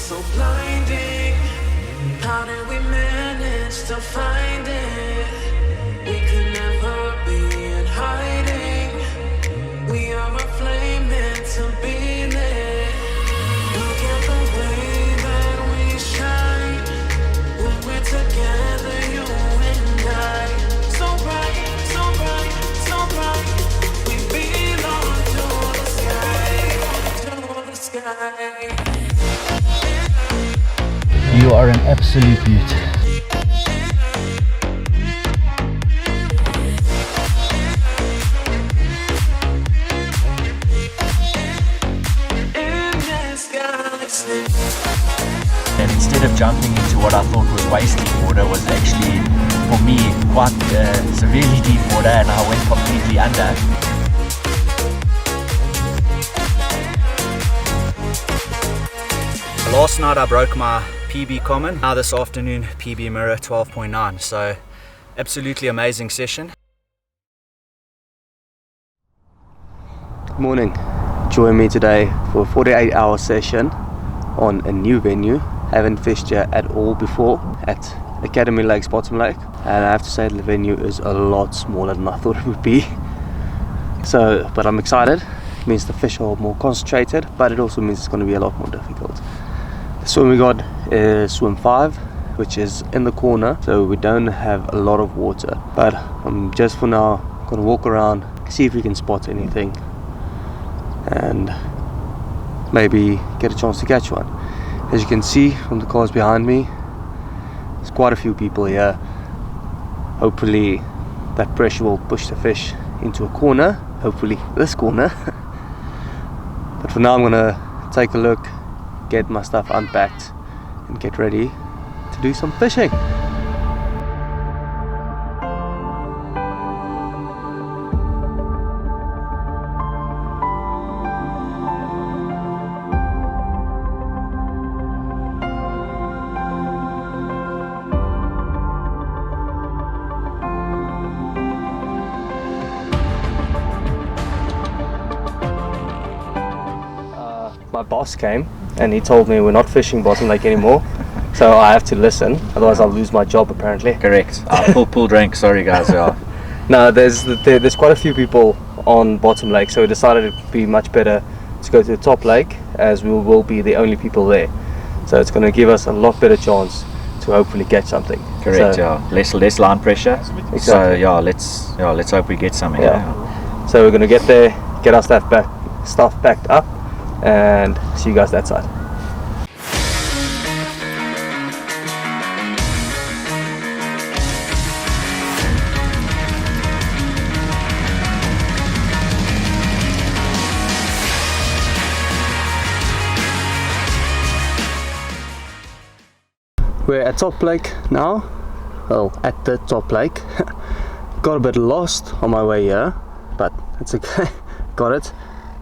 so blinding. How did we manage to find it? We could never be in hiding. We are a flame meant to be lit. Look at the way that we shine when we're together, you and I. So bright, so bright, so bright. We belong to the sky, to the sky. You are an absolute beaut. And instead of jumping into what I thought was waist-deep water, was actually, for me, quite severely deep water, and I went completely under. Last night I broke my PB common. Now this afternoon, PB mirror 12.9. So absolutely amazing session. Good morning. Join me today for a 48-hour session on a new venue. Haven't fished here at all before, at Academy Lakes Bottom Lake, and I have to say the venue is a lot smaller than I thought it would be. So, but I'm excited. It means the fish are more concentrated, but it also means it's going to be a lot more difficult. The swim we got is swim 5, which is in the corner, so we don't have a lot of water. But I'm just for now going to walk around, see if we can spot anything, and maybe get a chance to catch one. As you can see from the cars behind me, there's quite a few people here. Hopefully that pressure will push the fish into a corner, hopefully this corner. But for now I'm gonna take a look, get my stuff unpacked and get ready to do some fishing. My boss came and he told me we're not fishing Bottom Lake anymore, so I have to listen, otherwise I'll lose my job apparently. Correct. Pull drink, sorry guys. Yeah. No, there's quite a few people on Bottom Lake, so we decided it would be much better to go to the top lake, as we will be the only people there. So it's going to give us a lot better chance to hopefully catch something. Correct. So, yeah. Less line pressure. Exactly. So yeah, let's hope we get something. Yeah. So we're going to get there, get our stuff packed up, and see you guys that side. We're at Top Lake now. Well, at the Top Lake. Got a bit lost on my way here, but it's okay. Got it.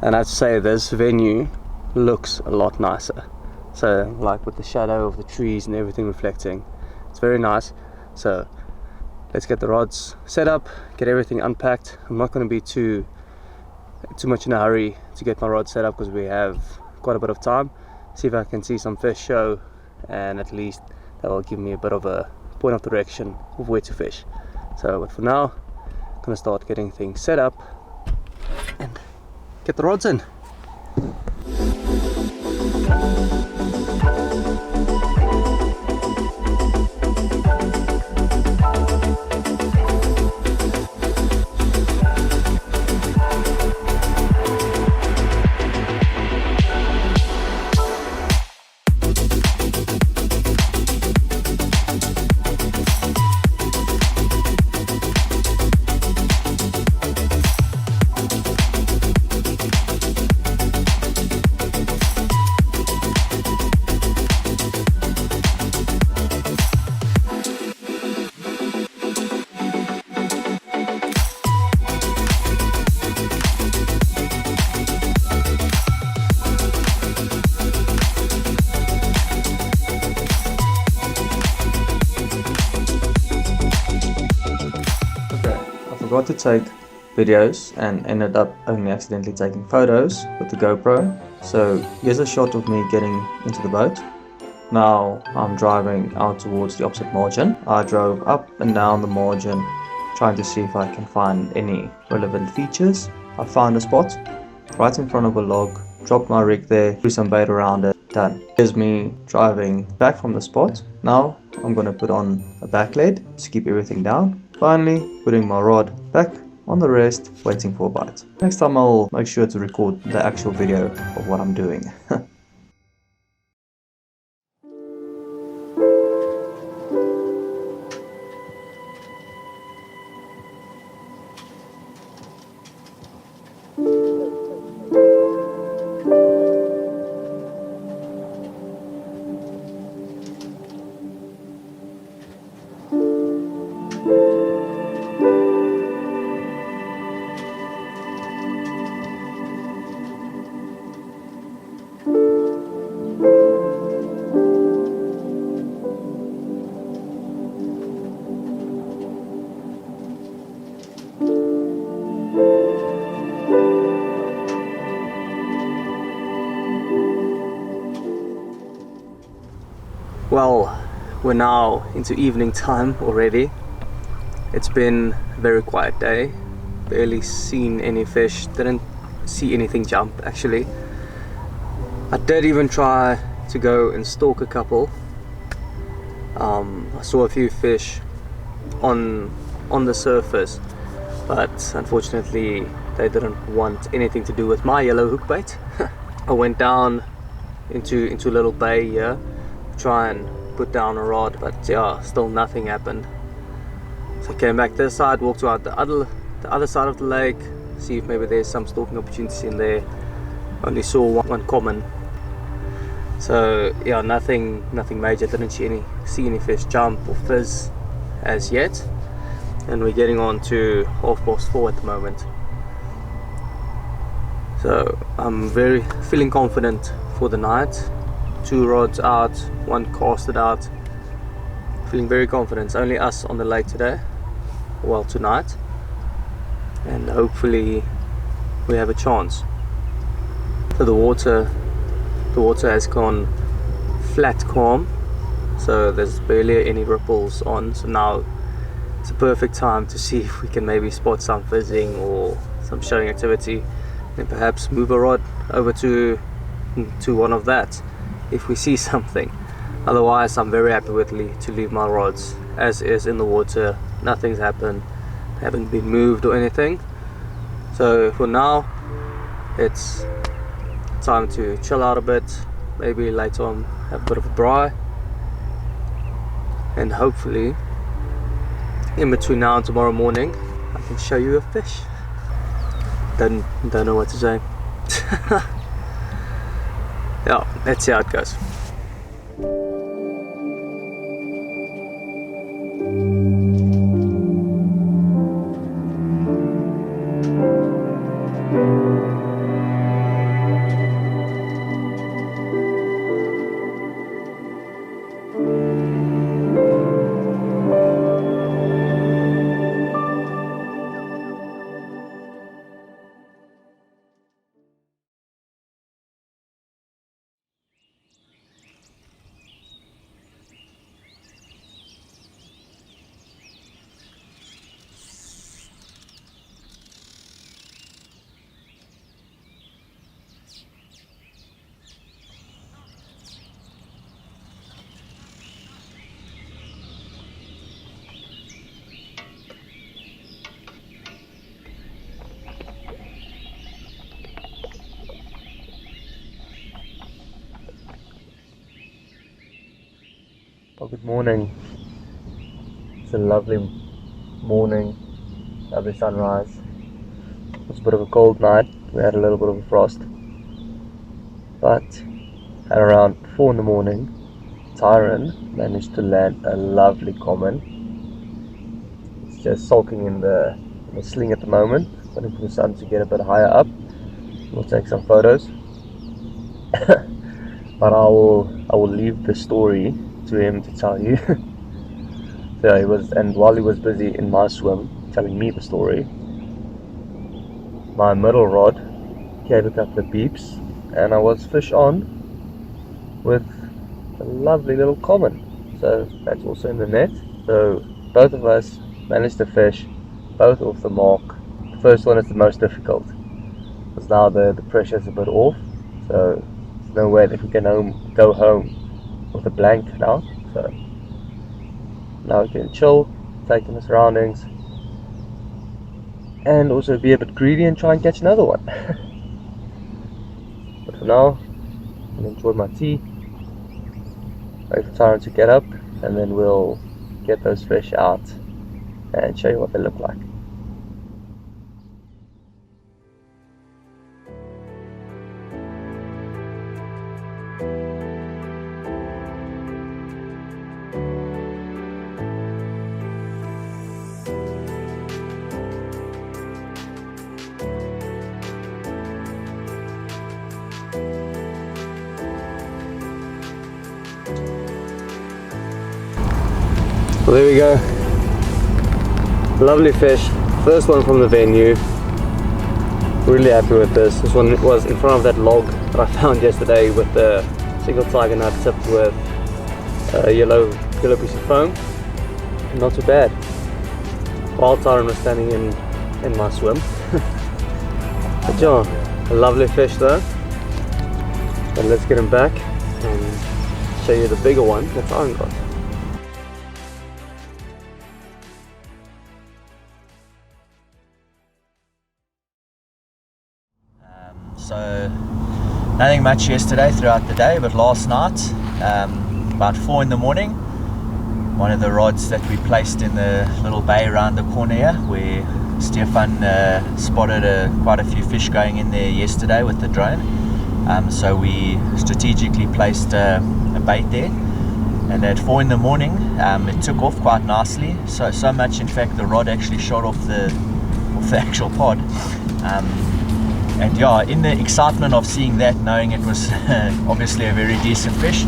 And I have to say, this venue looks a lot nicer. So, like with the shadow of the trees and everything reflecting, it's very nice. So, let's get the rods set up, get everything unpacked. I'm not going to be too much in a hurry to get my rods set up because we have quite a bit of time. See if I can see some fish show, and at least that will give me a bit of a point of direction of where to fish. So, but for now, I'm going to start getting things set up and get the rods in. Forgot to take videos and ended up only accidentally taking photos with the GoPro. So here's a shot of me getting into the boat. Now I'm driving out towards the opposite margin. I drove up and down the margin trying to see if I can find any relevant features. I found a spot right in front of a log, dropped my rig there, threw some bait around it, done. Here's me driving back from the spot. Now I'm going to put on a back lead to keep everything down. Finally putting my rod back on the rest, waiting for a bite. Next time I'll make sure to record the actual video of what I'm doing. Well, we're now into evening time already. It's been a very quiet day. Barely seen any fish. Didn't see anything jump actually. I did even try to go and stalk a couple. I saw a few fish on the surface, but unfortunately they didn't want anything to do with my yellow hook bait. I went down into a little bay here, try and put down a rod, but yeah, still nothing happened. So I came back this side, walked around the other side of the lake, see if maybe there's some stalking opportunities in there. Only saw one common. So yeah, nothing major. Didn't see any fish jump or fizz as yet. And we're getting on to 4:30 at the moment. So I'm feeling confident for the night. 2 rods out, 1 casted out. Feeling very confident. It's only us on the lake today, well, tonight, and hopefully we have a chance. So the water has gone flat calm, so there's barely any ripples on. So now it's a perfect time to see if we can maybe spot some fizzing or some showing activity, and perhaps move a rod over to one of that if we see something. Otherwise, I'm very happy to leave my rods as is in the water. Nothing's happened, haven't been moved or anything. So for now, it's time to chill out a bit. Maybe later on have a bit of a braai, and hopefully in between now and tomorrow morning I can show you a fish. Don't know what to say. Yeah, let's see how it goes. Well, good morning. It's a lovely morning, lovely sunrise. It was a bit of a cold night. We had a little bit of a frost, but at around 4 in the morning, Tyron managed to land a lovely common. It's just sulking in the sling at the moment, waiting for the sun to get a bit higher up. We'll take some photos. But I will leave the story to him to tell you. So while he was busy in my swim telling me the story, my middle rod gave a couple of beeps and I was fish on with a lovely little common. So that's also in the net. So both of us managed to fish, both off the mark. The first one is the most difficult, because now the pressure's a bit off. So there's no way that we can go home with a blank now. So now we can chill, take in the surroundings, and also be a bit greedy and try and catch another one. But for now, I'll enjoy my tea, wait for Tyron to get up, and then we'll get those fish out and show you what they look like. Well, there we go. Lovely fish. First one from the venue. Really happy with this. This one was in front of that log that I found yesterday with the single tiger nut tipped with a yellow piece of foam. Not too bad. While Tyron was standing in my swim. But yeah, a lovely fish though. And let's get him back and show you the bigger one that Tyron got. So nothing much yesterday throughout the day, but last night about 4 in the morning, one of the rods that we placed in the little bay around the corner here, where Stefan spotted quite a few fish going in there yesterday with the drone. So we strategically placed a bait there, and at 4 in the morning it took off quite nicely, so much in fact the rod actually shot off the actual pod. And yeah, in the excitement of seeing that, knowing it was obviously a very decent fish,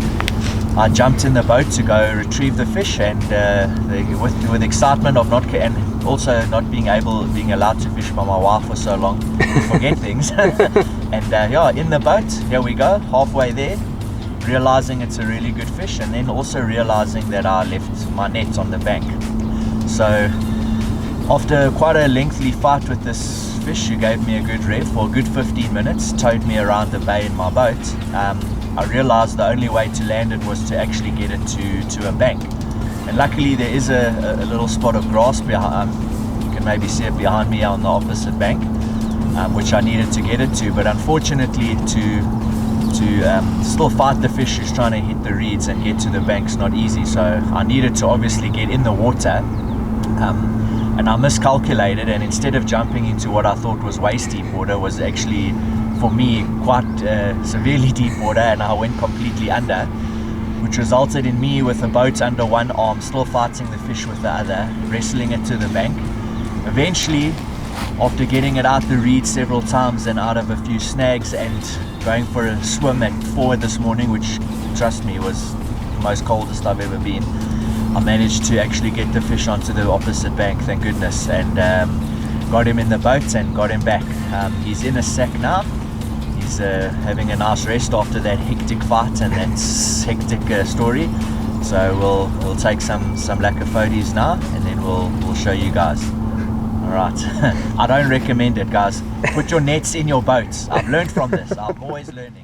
I jumped in the boat to go retrieve the fish, and with excitement of and also not being allowed to fish by my wife for so long, forget things. And yeah, in the boat, here we go, halfway there, realizing it's a really good fish, and then also realizing that I left my net on the bank. So after quite a lengthy fight with this fish, who gave me a good rev for a good 15 minutes, towed me around the bay in my boat, I realized the only way to land it was to actually get it to a bank. And luckily there is a little spot of grass behind, you can maybe see it behind me on the opposite bank, which I needed to get it to. But unfortunately to still fight the fish who's trying to hit the reeds and get to the bank's not easy. So I needed to obviously get in the water, and I miscalculated, and instead of jumping into what I thought was waist deep water, was actually for me quite severely deep water, and I went completely under, which resulted in me with the boat under one arm, still fighting the fish with the other, wrestling it to the bank. Eventually, after getting it out the reed several times and out of a few snags, and going for a swim at 4 this morning, which, trust me, was the most coldest I've ever been, I managed to actually get the fish onto the opposite bank, thank goodness, and got him in the boat and got him back. He's in a sack now. He's having a nice rest after that hectic fight and that hectic story. So we'll take some lacquer photos now, and then we'll show you guys. Alright, I don't recommend it, guys. Put your nets in your boats. I've learned from this. I'm always learning.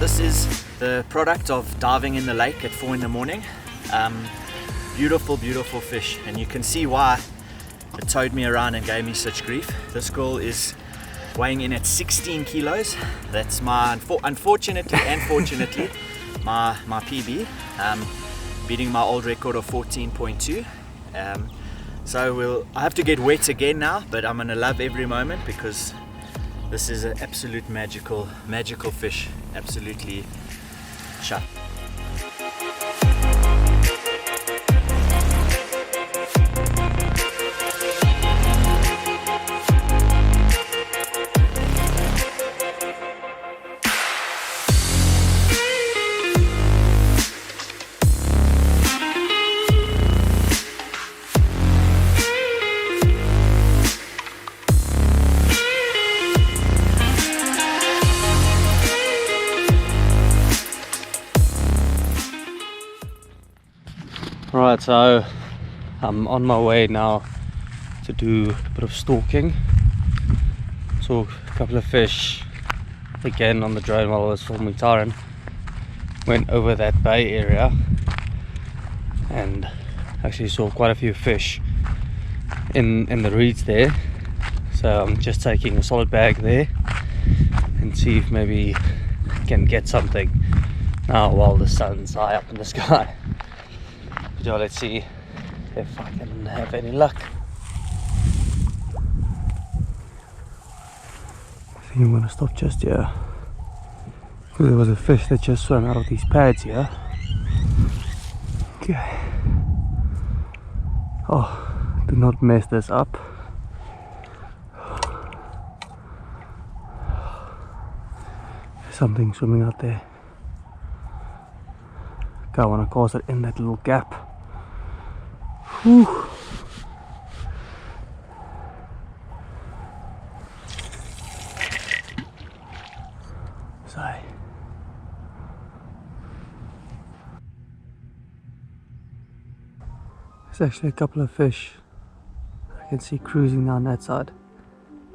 This is the product of diving in the lake at 4 in the morning. Beautiful, beautiful fish, and you can see why it towed me around and gave me such grief. This girl is weighing in at 16 kilos. That's my, unfortunately and fortunately, my PB, beating my old record of 14.2. So I have to get wet again now, but I'm gonna love every moment, because this is an absolute magical fish. Absolutely shut. Right, so I'm on my way now to do a bit of stalking. Saw a couple of fish again on the drone while I was filming Taran. Went over that bay area and actually saw quite a few fish in the reeds there. So I'm just taking a solid bag there and see if maybe I can get something now while the sun's high up in the sky. So let's see if I can have any luck. I think I'm gonna stop just here because there was a fish that just swam out of these pads here. Okay. Oh, do not mess this up. There's something swimming out there. Okay, I want to cast it in that little gap. Whew. So there's actually a couple of fish I can see cruising down that side.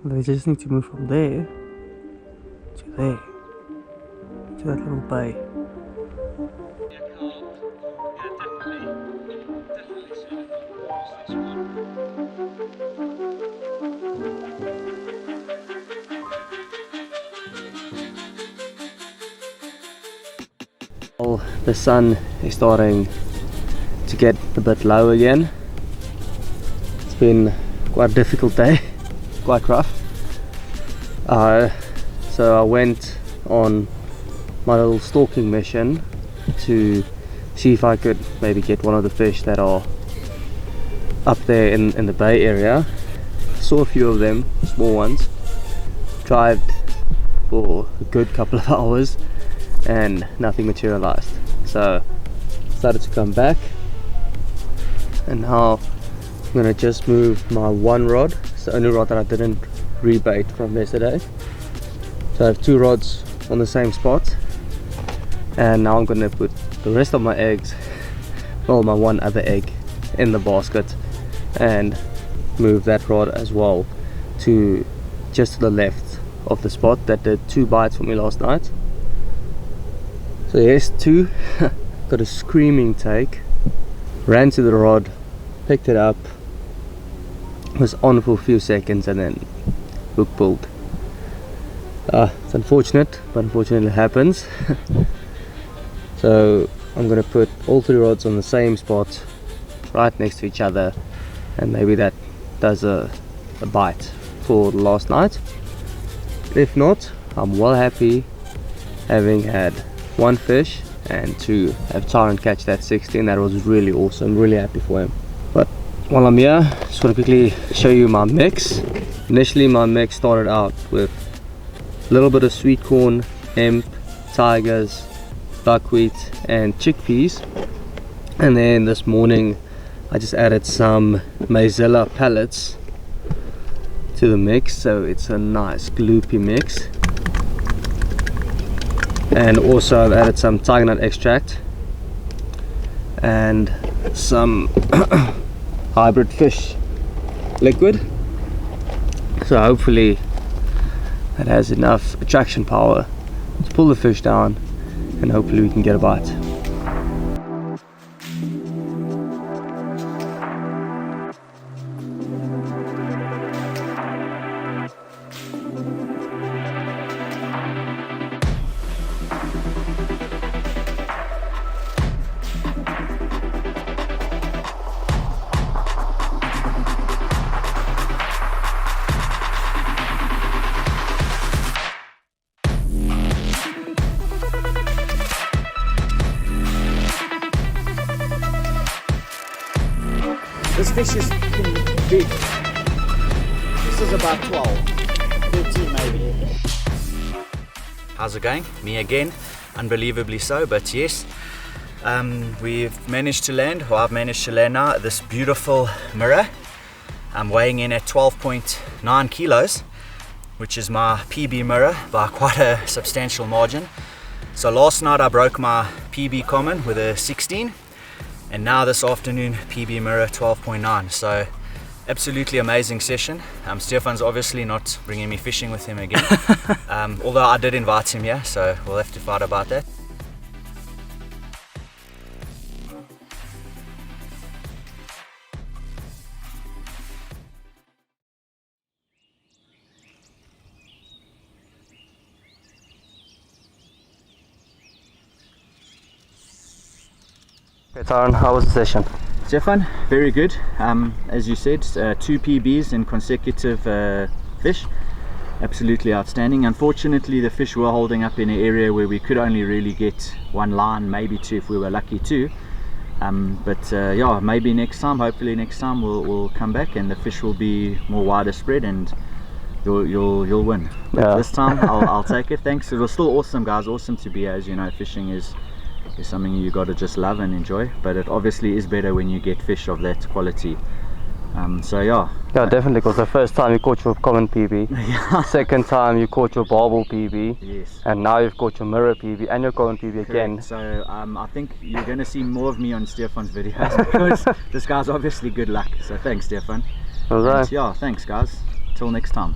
They just need to move from there to there, to that little bay. Well, the sun is starting to get a bit low again. It's been quite a difficult day, quite rough. So I went on my little stalking mission to see if I could maybe get one of the fish that are up there in the bay area. Saw a few of them, small ones. Tried for a good couple of hours and nothing materialized. So decided to come back, and now I'm gonna just move my one rod. It's the only rod that I didn't rebait from yesterday. So I have two rods on the same spot, and now I'm gonna put the rest of my eggs, well, my one other egg, in the basket and move that rod as well to just to the left of the spot that did 2 bites for me last night. So here's 2. Got a screaming take, ran to the rod, picked it up, was on for a few seconds, and then hook pulled. It's unfortunate, but unfortunately it happens. So I'm gonna put all 3 rods on the same spot, right next to each other, and maybe that does a bite for last night. If not, I'm well happy having had 1 fish and to have Taran catch that 16. That was really awesome, really happy for him. But while I'm here, just want to quickly show you my mix. Initially my mix started out with a little bit of sweet corn, hemp, tigers, buckwheat and chickpeas, and then this morning I just added some Maizilla pellets to the mix, so it's a nice gloopy mix. And also I've added some tiger nut extract and some hybrid fish liquid, so hopefully that has enough attraction power to pull the fish down, and hopefully we can get a bite. This fish is big. This is about 12, 13 maybe. How's it going? Me again, unbelievably so, but yes. We've managed to land, or I've managed to land now, this beautiful mirror. I'm weighing in at 12.9 kilos, which is my PB mirror by quite a substantial margin. So last night I broke my PB common with a 16, and now this afternoon PB mirror 12.9. So absolutely amazing session. Stefan's obviously not bringing me fishing with him again, although I did invite him here, so we'll have to fight about that. Okay, Taran, how was the session? Stefan, very good. As you said, 2 PBs in consecutive fish. Absolutely outstanding. Unfortunately, the fish were holding up in an area where we could only really get 1 line, maybe 2 if we were lucky too. Yeah, maybe next time, hopefully next time we'll come back and the fish will be more wider spread and you'll win. But this time I'll take it. Thanks. It was still awesome, guys. Awesome to be here. As you know, fishing is something you got to just love and enjoy, but it obviously is better when you get fish of that quality. So yeah, definitely, because the first time you caught your common PB, second time you caught your barbel PB, yes, and now you've caught your mirror PB and your common PB again. So I think you're going to see more of me on Stefan's videos because this guy's obviously good luck. So thanks, Stefan. All right. And yeah, thanks guys, till next time.